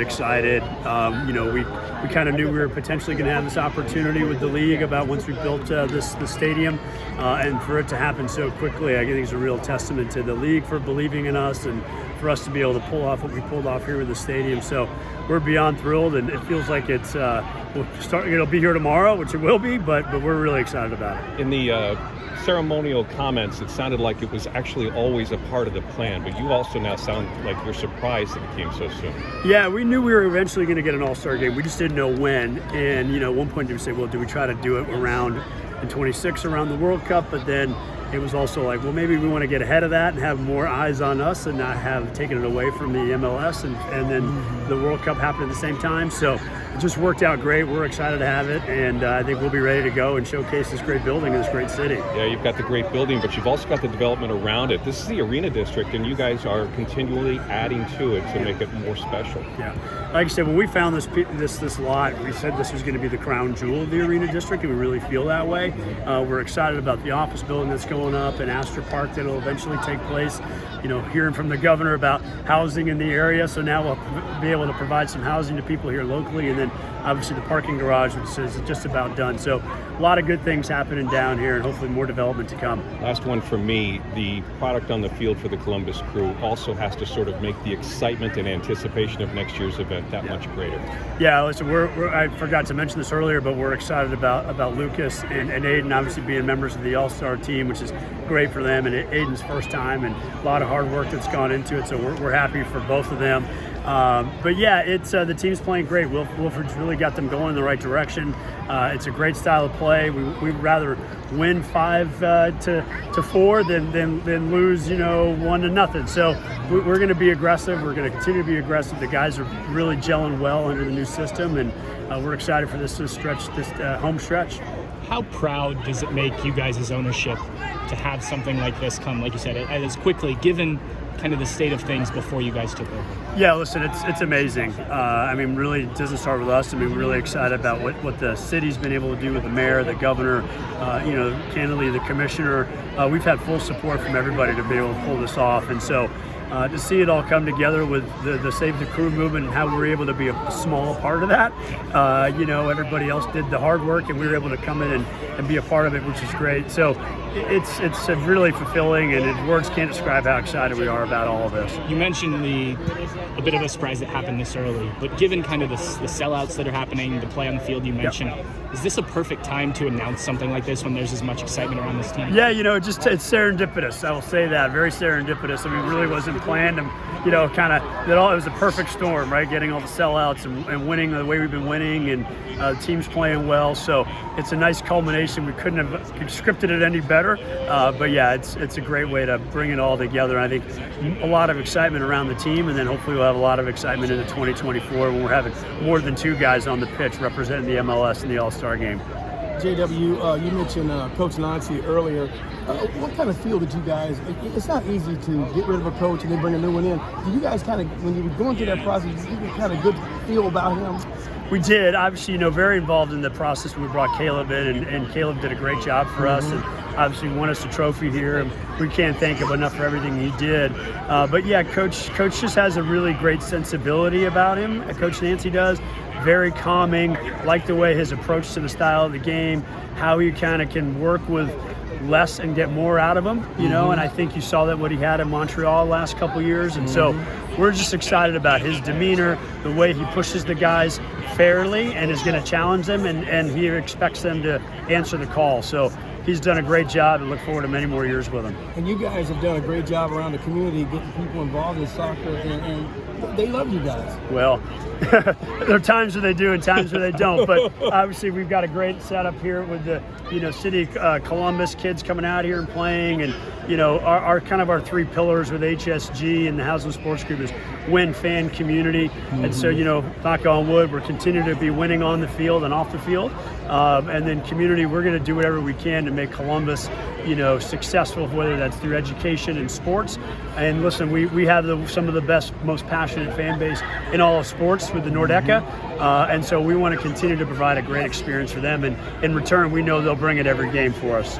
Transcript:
Excited. We kind of knew we were potentially going to have this opportunity with the league about once we built the stadium, and for it to happen so quickly, I think it's a real testament to the league for believing in us and for us to be able to pull off what we pulled off here with the stadium. So we're beyond thrilled, and it feels like it'll be here tomorrow, which it will be, but we're really excited about it. In the ceremonial comments, it sounded like it was actually always a part of the plan, but you also now sound like you're surprised that it came so soon. Yeah, we knew we were eventually going to get an All-Star game. We just didn't know when. And, at one point we say, well, do we try to do it around in 26 around the World Cup? But then it was also like, well, maybe we want to get ahead of that and have more eyes on us and not have taken it away from the MLS. And then the World Cup happened at the same time. So it just worked out great. We're excited to have it. And I think we'll be ready to go and showcase this great building in this great city. Yeah, you've got the great building, but you've also got the development around it. This is the arena district, and you guys are continually adding to it to make it more special. Yeah. Like I said, when we found this lot, we said this was going to be the crown jewel of the arena district, and we really feel that way. We're excited about the office building that's going up and Astor Park that'll eventually take place. Hearing from the governor about housing in the area, so now we'll be able to provide some housing to people here locally, and then obviously the parking garage, which is just about done. So a lot of good things happening down here, and hopefully more development to come. Last one for me, the product on the field for the Columbus Crew also has to sort of make the excitement and anticipation of next year's event that much greater. Yeah, listen, I forgot to mention this earlier, but we're excited about Lucas and Aiden obviously being members of the All-Star team, which is great for them, and Aiden's first time, and a lot of hard work that's gone into it, so we're happy for both of them. But yeah, it's the team's playing great. Wilford's really got them going in the right direction. It's a great style of play. We'd rather win 5-4 than lose 1-0. So we're going to be aggressive. We're going to continue to be aggressive. The guys are really gelling well under the new system, and we're excited for this home stretch. How proud does it make you guys as ownership to have something like this come, like you said, as quickly, given kind of the state of things before you guys took over? Yeah, listen, it's amazing. Really, it doesn't start with us. We're really excited about what the city's been able to do with the mayor, the governor, candidly, the commissioner. We've had full support from everybody to be able to pull this off. And so to see it all come together with the Save the Crew movement and how we were able to be a small part of that. Everybody else did the hard work, and we were able to come in and be a part of it, which is great. So it's really fulfilling, and words can't describe how excited we are about all of this. You mentioned a bit of a surprise that happened this early, but given kind of the sellouts that are happening, the play on the field you mentioned, is this a perfect time to announce something like this when there's as much excitement around this team? Yeah, it's serendipitous. I will say that, very serendipitous. It really wasn't planned. It was a perfect storm, right? Getting all the sellouts and winning the way we've been winning, and the team's playing well. So it's a nice culmination. We couldn't have scripted it any better. But yeah, it's a great way to bring it all together. I think a lot of excitement around the team, and then hopefully we'll have a lot of excitement into 2024 when we're having more than 2 guys on the pitch representing the MLS in the All-Star Game. JW, you mentioned Coach Nancy earlier. What kind of feel did you guys, it's not easy to get rid of a coach and then bring a new one in. Do you guys kind of, when you were going through that process, did you get kind of good feel about him? We did. Obviously, very involved in the process when we brought Caleb in, and Caleb did a great job for us, and obviously won us a trophy here, and we can't thank him enough for everything he did. But yeah, Coach just has a really great sensibility about him. Coach Nancy does. Very calming, like the way his approach to the style of the game, how he kind of can work with less and get more out of him, and I think you saw that what he had in Montreal last couple years, and so we're just excited about his demeanor, the way he pushes the guys fairly and is going to challenge them, and he expects them to answer the call. So he's done a great job, and look forward to many more years with him. And you guys have done a great job around the community, getting people involved in soccer, and they love you guys. Well, there are times where they do and times where they don't, but obviously we've got a great setup here with the city Columbus kids coming out here and playing, and our kind of our 3 pillars with HSG and the Housing Sports Group is win, fan, community. And so knock on wood, we're continuing to be winning on the field and off the field, and then community, we're going to do whatever we can to make Columbus successful, whether that's through education and sports. And listen, we have some of the best, most passionate fan base in all of sports with the Nordeca, and so we want to continue to provide a great experience for them, and in return we know they'll bring it every game for us.